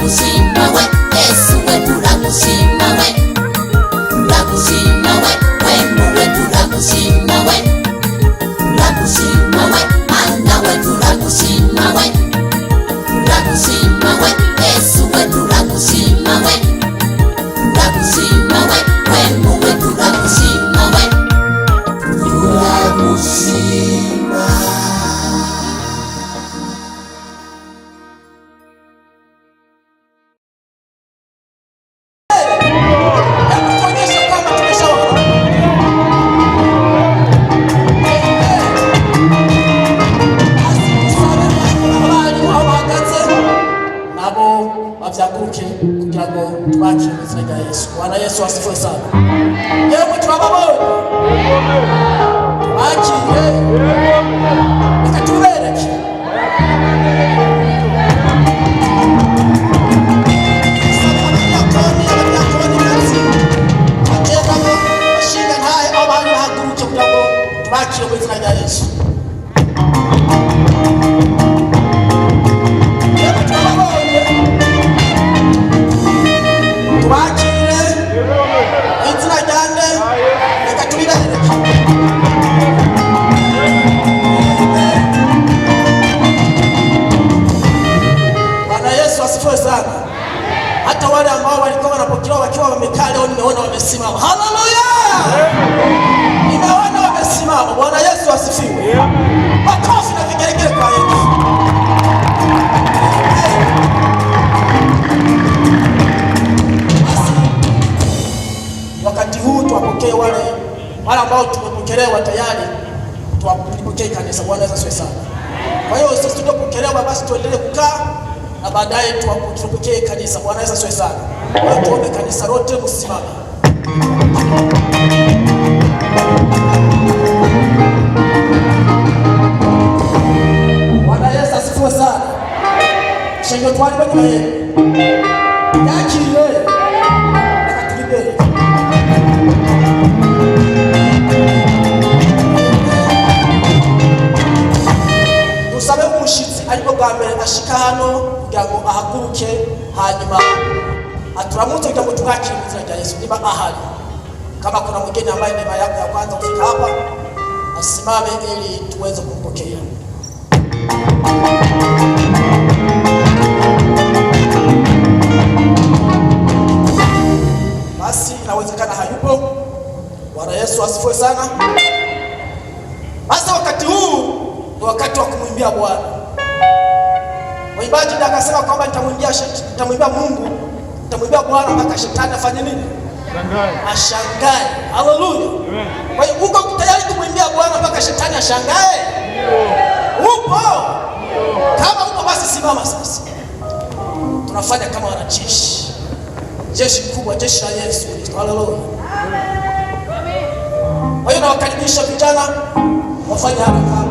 turagushima we Yesu we turagushima we Mungu we turagushima we Mana we turagushima we Yesu we turagushima we Mungu we turagushima we kugira ngo tubakire mu izina rya Yesu. Bwana Yesu asifiwe sana. Yemwe turababona tubakire reka tubereke bashinga ntahe abantu bahaguruke kugira ngo tubakire mu izina rya Yesu. Hata wale ambao walikuwa wanapokelewa wakiwa wamekaa leo nimeona wamesimama. Haleluya! Nimeona wamesimama. Bwana Yesu asifiwe. Makofi na vigelegele kwa Yesu. Wakati huu tuwapokee wale ambao tumepokelewa tayari, tuwapokee kanisa. Bwana Yesu asifiwe sana. Kwa hiyo sisi tunapokelewa basi tuendelee kukaa na baadaye tupokee kanisa. Bwana Yesu asifiwe sana. Kwa hiyo tuombe kanisa lote msimame. Bwana Yesu asifiwe sana. Shengo twali banyuma yeye. Yakiriye. Nakatulibere. Dusabe umushitsi ariko bwa mbere ashika hano kugira ngo ahaguruke hanyuma aturamutse kugira ngo tubakire mu izina rya Yesu. Niba ahari, kama kuna mgeni ambaye neema yako ya kwanza kufika hapa, asimame ili tuweze kumpokea. Basi inawezekana hayupo. Bwana Yesu asifiwe sana. Basi wakati huu ni wakati wa kumwimbia Bwana. Mwimbaji ndiye akasema kwamba nitamwimbia Mungu, nitamwimbia Bwana mpaka shetani afanye nini? Ashangae. Haleluya. Kwa hiyo uko tayari kumwimbia Bwana mpaka shetani ashangae? Upo? Kama upo basi simama sasa. Tunafanya kama wanajeshi. Jeshi kubwa, jeshi la Yesu Kristo. Haleluya. Kwa hiyo nawakaribisha vijana wafanye haraka.